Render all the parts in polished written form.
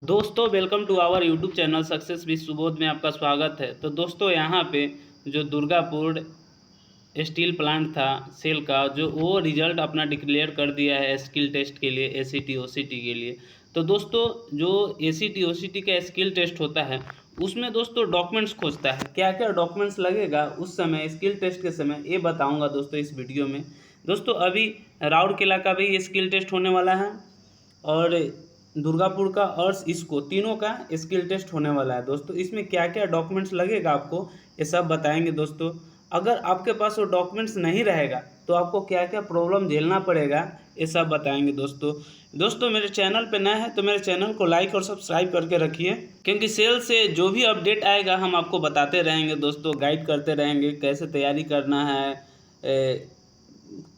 दोस्तों welcome to our YouTube channel success with Subodh में आपका स्वागत है। तो दोस्तों यहाँ पे जो दुर्गापुर स्टील प्लांट था सेल का, जो वो रिजल्ट अपना डिक्लेयर कर दिया है स्किल टेस्ट के लिए, एसीटी ओसीटी के लिए। तो दोस्तों जो एसीटी ओसीटी का स्किल टेस्ट होता है उसमें दोस्तों डॉक्यूमेंट्स खोजता है। क्या क्या डॉक्यूमेंट्स लगेगा उस समय स्किल टेस्ट के समय ये बताऊँगा दोस्तों इस वीडियो में। दोस्तों अभी राउरकेला का भी स्किल टेस्ट होने वाला है और दुर्गापुर का और इसको तीनों का स्किल टेस्ट होने वाला है। दोस्तों इसमें क्या क्या डॉक्यूमेंट्स लगेगा आपको ये सब बताएंगे दोस्तों। अगर आपके पास वो डॉक्यूमेंट्स नहीं रहेगा तो आपको क्या क्या प्रॉब्लम झेलना पड़ेगा ये सब बताएंगे दोस्तों मेरे चैनल पे नए हैं तो मेरे चैनल को लाइक और सब्सक्राइब करके रखिए, क्योंकि सेल से जो भी अपडेट आएगा हम आपको बताते रहेंगे दोस्तों, गाइड करते रहेंगे कैसे तैयारी करना है,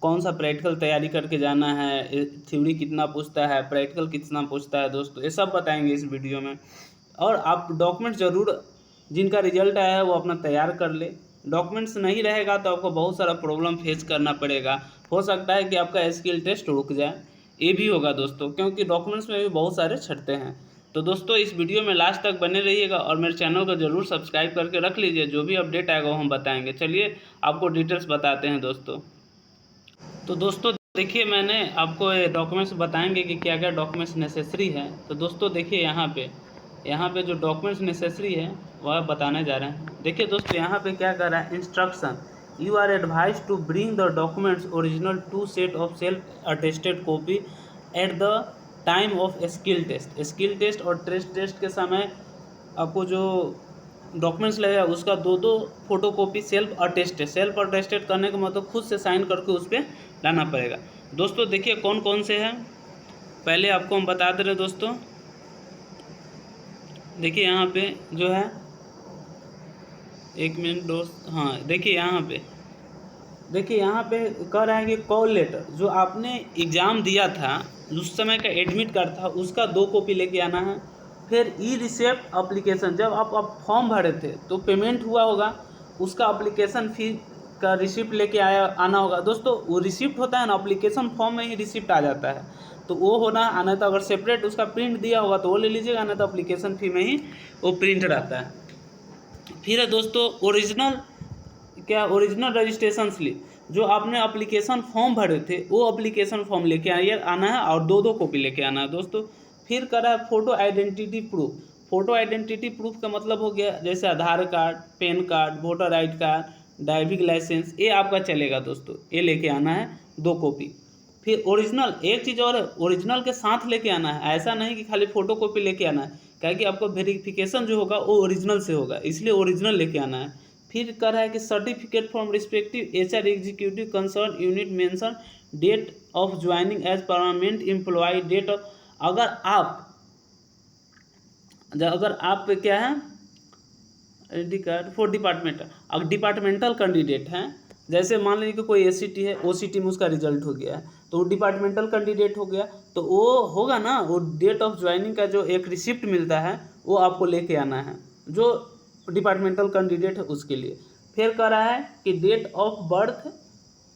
कौन सा प्रैक्टिकल तैयारी करके जाना है, थ्योरी कितना पूछता है, प्रैक्टिकल कितना पूछता है दोस्तों, ये सब बताएंगे इस वीडियो में। और आप डॉक्यूमेंट्स ज़रूर जिनका रिजल्ट आया है वो अपना तैयार कर ले। डॉक्यूमेंट्स नहीं रहेगा तो आपको बहुत सारा प्रॉब्लम फेस करना पड़ेगा। हो सकता है कि आपका स्किल टेस्ट रुक जाए, ये भी होगा दोस्तों, क्योंकि डॉक्यूमेंट्स में भी बहुत सारे छटते हैं। तो दोस्तों इस वीडियो में लास्ट तक बने रहिएगा और मेरे चैनल को ज़रूर सब्सक्राइब करके रख लीजिए। जो भी अपडेट आएगा वो हम बताएंगे। चलिए आपको डिटेल्स बताते हैं दोस्तों। तो दोस्तों देखिए मैंने आपको ये डॉक्यूमेंट्स बताएंगे कि क्या क्या डॉक्यूमेंट्स नेसेसरी है। तो दोस्तों देखिए यहाँ पे जो डॉक्यूमेंट्स नेसेसरी है वह बताने जा रहे हैं। देखिए दोस्तों यहाँ पे क्या कर रहा है, instruction, you are advise to bring the documents original 2 set of self attested copy at the time of skill test. Skill test और टेस्ट के समय आपको जो डॉक्यूमेंट्स लगेगा उसका दो फोटोकॉपी सेल्फ अटेस्टेड करने का मतलब खुद से साइन करके उस पर लाना पड़ेगा। दोस्तों देखिए कौन कौन से हैं, पहले आपको हम बता दे रहे दोस्तों। देखिए यहाँ पे जो है, एक मिनट दोस्त, हाँ देखिए यहाँ पे कह रहा है कि कॉल लेटर जो आपने एग्ज़ाम दिया था उस समय का एडमिट कार्ड था उसका 2 कॉपी लेके आना है। फिर ई रिसिप्ट अप्लीकेशन, जब आप फॉर्म भरे थे तो पेमेंट हुआ होगा, उसका अप्लीकेशन फी का रिसिप्ट लेके आना होगा। दोस्तों वो रिसिप्ट होता है ना, अप्लीकेशन फॉर्म में ही रिसिप्ट आ जाता है, तो वो होना आना। तो अगर सेपरेट उसका प्रिंट दिया होगा तो वो ले लीजिएगा, ना तो अप्लीकेशन फी में ही वो प्रिंट रहता है। फिर है दोस्तों ओरिजिनल रजिस्ट्रेशन स्लिप, जो आपने अप्लीकेशन फॉर्म भरे थे वो अप्लीकेशन फॉर्म लेके आना है और 2 कॉपी लेके आना है दोस्तों। फिर करा photo identity proof. Photo identity proof का मतलब हो गया जैसे Aadhaar card, PAN card, voter I card, driving licence, ये आपका चलेगा दोस्तों, ये लेके आना है 2 कॉपी। फिर ओरिजिनल, एक चीज़ और है, ओरिजिनल के साथ लेके आना है, ऐसा नहीं कि खाली फोटो कॉपी लेके आना है, क्या कि आपको वेरिफिकेशन जो होगा वो ओरिजिनल से होगा, इसलिए ओरिजिनल लेके आना है। फिर कह रहा है कि certificate from respective HR executive concern unit mention date of joining as permanent employ, date of, अगर आप क्या है आईडी कार्ड फॉर डिपार्टमेंट, अब डिपार्टमेंटल कैंडिडेट हैं, जैसे मान लीजिए कि कोई एसीटी है, ओसीटी में उसका रिजल्ट हो गया है तो वो डिपार्टमेंटल कैंडिडेट हो गया, तो वो होगा ना, वो डेट ऑफ ज्वाइनिंग का जो एक रिसिप्ट मिलता है वो आपको लेके आना है, जो डिपार्टमेंटल कैंडिडेट है उसके लिए। फिर कह रहा है कि date of birth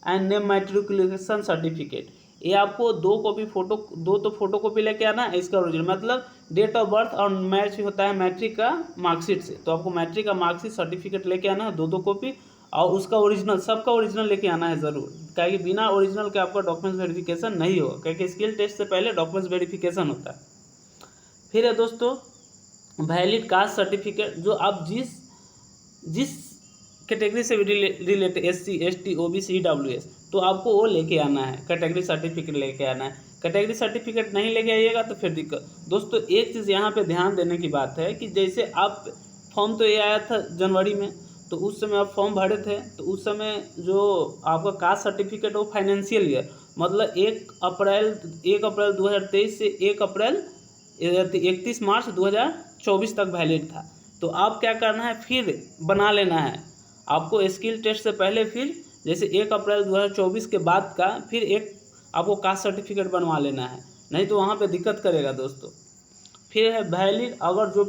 and name matriculation certificate, ये आपको 2 कॉपी फोटो कॉपी लेके आना है, इसका ओरिजिनल मतलब डेट ऑफ बर्थ और मैच होता है मैट्रिक का मार्कशीट से, तो आपको मैट्रिक का मार्कशीट सर्टिफिकेट लेके आना है 2 कॉपी, और उसका ओरिजिनल, सबका ओरिजिनल लेके आना है ज़रूर, क्योंकि बिना ओरिजिनल के आपका डॉक्यूमेंट्स वेरिफिकेशन नहीं होगा, क्योंकि स्किल टेस्ट से पहले डॉक्यूमेंट्स वेरिफिकेशन होता है। फिर है दोस्तों वैलिड कास्ट सर्टिफिकेट, जो आप जिस कैटेगरी से related, SC ST OBC EWS, तो आपको वो लेके आना है, कैटेगरी सर्टिफिकेट लेके आना है। कैटेगरी सर्टिफिकेट नहीं लेके आइएगा तो फिर दिक्कत। दोस्तों एक चीज़ यहाँ पे ध्यान देने की बात है कि जैसे आप फॉर्म तो ये आया था जनवरी में, तो उस समय आप फॉर्म भरे थे, तो उस समय जो आपका कास्ट सर्टिफिकेट वो फाइनेंशियल ईयर मतलब 1 अप्रैल 2023 से 31 मार्च 2024 तक वैलिड था। तो आप क्या करना है, फिर बना लेना है आपको स्किल टेस्ट से पहले, फिर जैसे 1 अप्रैल 2024 के बाद का फिर एक आपको कास्ट सर्टिफिकेट बनवा लेना है, नहीं तो वहाँ पे दिक्कत करेगा दोस्तों। फिर है वैलिड, अगर जो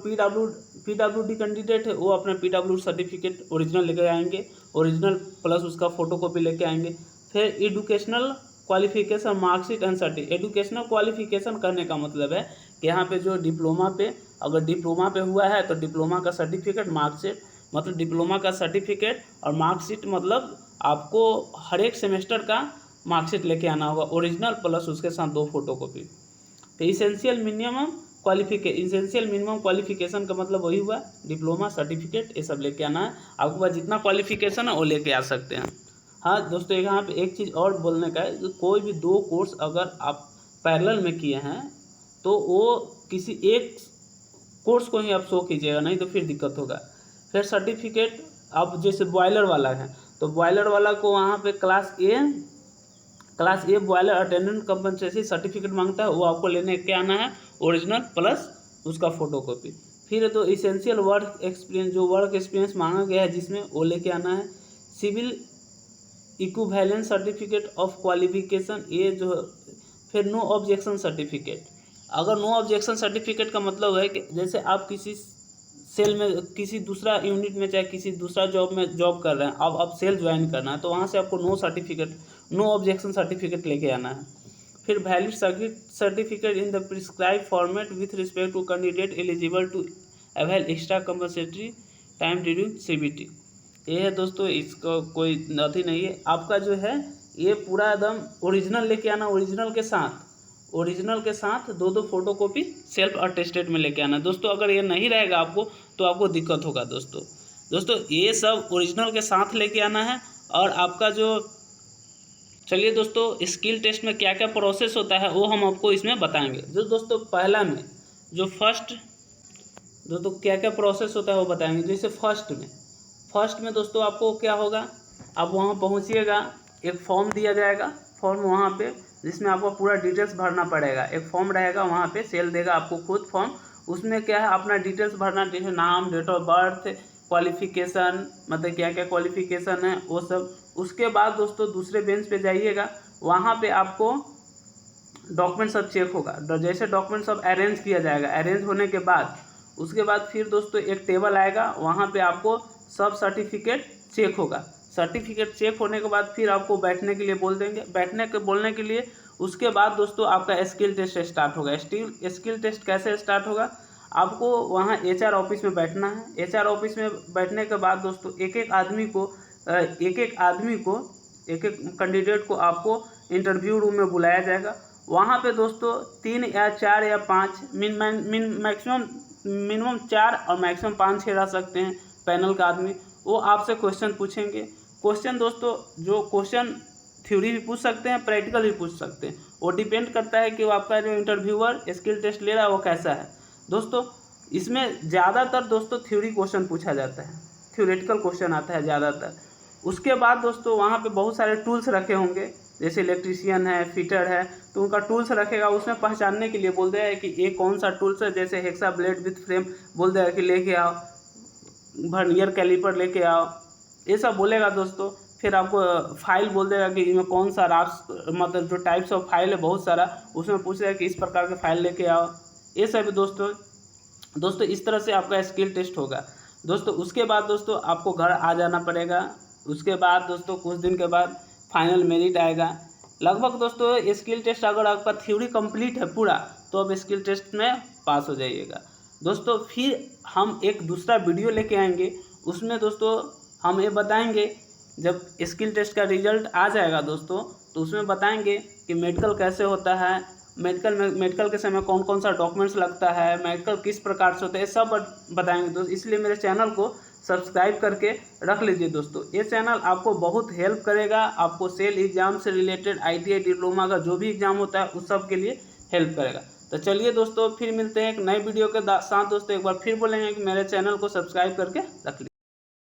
PWD कैंडिडेट है वो अपना PW सर्टिफिकेट ओरिजिनल लेकर आएंगे, ओरिजिनल प्लस उसका फोटोकॉपी लेके आएंगे। फिर educational qualification marksheet and certificate, educational qualification करने का मतलब है कि यहाँ पे जो डिप्लोमा पे, अगर डिप्लोमा पे हुआ है तो डिप्लोमा का सर्टिफिकेट, मार्कशीट मतलब डिप्लोमा का सर्टिफिकेट, और मार्कशीट मतलब आपको हर एक सेमेस्टर का मार्कशीट लेके आना होगा ओरिजिनल, प्लस उसके साथ 2 फोटोकॉपी। तो इसेंशियल मिनिमम क्वालिफिकेशन का मतलब वही हुआ, डिप्लोमा सर्टिफिकेट ये सब लेके आना है। आपके पास जितना क्वालिफिकेशन है वो लेके आ सकते हैं। हाँ दोस्तों, यहाँ पे एक चीज़ और बोलने का है, कोई भी 2 कोर्स अगर आप पैरेलल में किए हैं तो वो किसी एक कोर्स को ही आप शो कीजिएगा, नहीं तो फिर दिक्कत होगा। फिर सर्टिफिकेट, अब जैसे बॉयलर वाला है तो बॉयलर वाला को वहाँ पे क्लास ए बॉयलर अटेंडेंट कंपनसेशन सर्टिफिकेट मांगता है, वो आपको लेने के आना है ओरिजिनल प्लस उसका फोटोकॉपी। फिर तो इसेंशियल वर्क एक्सपीरियंस, जो वर्क एक्सपीरियंस मांगा गया है जिसमें, वो लेके आना है। Civil equivalence certificate of qualification, ये जो। फिर नो ऑब्जेक्शन सर्टिफिकेट, अगर नो ऑब्जेक्शन सर्टिफिकेट का मतलब है कि जैसे आप किसी सेल में, किसी दूसरा यूनिट में, चाहे किसी दूसरा जॉब में जॉब कर रहे हैं, अब आप सेल ज्वाइन करना है तो वहाँ से आपको नो ऑब्जेक्शन सर्टिफिकेट लेके आना है। फिर valid certificate in the prescribe format with respect to candidate eligible to avail extra compensatory time during CBT। ये है दोस्तों, इसका कोई अथी नहीं है। आपका जो है ये पूरा एकदम ओरिजिनल लेके आना, ओरिजिनल के साथ 2 फोटोकॉपी सेल्फ अटेस्टेड में लेके आना। दोस्तों अगर ये नहीं रहेगा आपको तो आपको दिक्कत होगा। दोस्तों ये सब ओरिजिनल के साथ लेके आना है। और आपका जो, चलिए दोस्तों, स्किल टेस्ट में क्या क्या प्रोसेस होता है वो हम आपको इसमें बताएंगे। जो दोस्तों पहला में जो फर्स्ट, दोस्तों क्या क्या प्रोसेस होता है वो बताएंगे। जैसे फर्स्ट में दोस्तों आपको क्या होगा, आप वहाँ पहुँचिएगा, एक फॉर्म दिया जाएगा, फॉर्म वहाँ पे जिसमें आपको पूरा डिटेल्स भरना पड़ेगा। एक फॉर्म रहेगा वहाँ पे, सेल देगा आपको खुद फॉर्म, उसमें क्या है अपना डिटेल्स भरना, जैसे नाम, डेट ऑफ बर्थ, क्वालिफिकेशन, मतलब क्या क्या क्वालिफिकेशन है वो सब। उसके बाद दोस्तों दूसरे बेंच पे जाइएगा, वहाँ पे आपको डॉक्यूमेंट सब चेक होगा। जैसे डॉक्यूमेंट सब अरेंज किया जाएगा, अरेंज होने के बाद उसके बाद फिर दोस्तों एक टेबल आएगा, वहाँ पे आपको सब सर्टिफिकेट चेक होगा। सर्टिफिकेट चेक होने के बाद फिर आपको बैठने के लिए बोलने के लिए उसके बाद दोस्तों आपका स्किल टेस्ट स्टार्ट होगा। स्किल टेस्ट कैसे स्टार्ट होगा, आपको वहाँ HR ऑफिस में बैठना है। HR ऑफिस में बैठने के बाद दोस्तों एक एक कैंडिडेट को आपको इंटरव्यू रूम में बुलाया जाएगा। वहाँ पे दोस्तों 3 या 4 या 5 मिनिमम 4 और मैक्सिमम 5-6 रह सकते हैं पैनल का आदमी। वो आपसे क्वेश्चन पूछेंगे। क्वेश्चन दोस्तों, जो क्वेश्चन थ्योरी भी पूछ सकते हैं, प्रैक्टिकल भी पूछ सकते हैं, वो डिपेंड करता है कि वो आपका जो इंटरव्यूअर स्किल टेस्ट ले रहा है वो कैसा है। दोस्तों इसमें ज़्यादातर दोस्तों थ्योरी क्वेश्चन पूछा जाता है, थ्योरेटिकल क्वेश्चन आता है ज़्यादातर। उसके बाद दोस्तों वहाँ पे बहुत सारे टूल्स रखे होंगे, जैसे इलेक्ट्रीशियन है, फिटर है, तो उनका टूल्स रखेगा, उसमें पहचानने के लिए बोल देगा कि ये कौन सा टूल्स है। जैसे हेक्सा ब्लेड विथ फ्रेम बोल देगा कि लेके आओ, वर्नियर कैलिपर लेके आओ, ये सब बोलेगा दोस्तों। फिर आपको फाइल बोल देगा कि इसमें कौन सा राफ्ट, मतलब जो टाइप्स ऑफ फाइल है बहुत सारा, उसमें पूछेगा कि इस प्रकार के फाइल लेके आओ। ये सब दोस्तों इस तरह से आपका स्किल टेस्ट होगा। दोस्तों उसके बाद दोस्तों आपको घर आ जाना पड़ेगा। उसके बाद दोस्तों कुछ दिन के बाद फाइनल मेरिट आएगा। लगभग दोस्तों स्किल टेस्ट अगर आपका थ्योरी कंप्लीट है पूरा, तो अब स्किल टेस्ट में पास हो जाइएगा। दोस्तों फिर हम एक दूसरा वीडियो लेके आएंगे, उसमें दोस्तों हम ये बताएंगे, जब स्किल टेस्ट का रिजल्ट आ जाएगा दोस्तों तो उसमें बताएंगे कि मेडिकल कैसे होता है, मेडिकल के समय कौन कौन सा डॉक्यूमेंट्स लगता है, मेडिकल किस प्रकार से होता है, ये सब बताएंगे दोस्तों। इसलिए मेरे चैनल को सब्सक्राइब करके रख लीजिए दोस्तों। ये चैनल आपको बहुत हेल्प करेगा, आपको सेल एग्ज़ाम से रिलेटेड, ITI डिप्लोमा का जो भी एग्ज़ाम होता है उस सब के लिए हेल्प करेगा। तो चलिए दोस्तों फिर मिलते हैं एक नए वीडियो के साथ। दोस्तों एक बार फिर बोलेंगे कि मेरे चैनल को सब्सक्राइब करके रख लीजिए।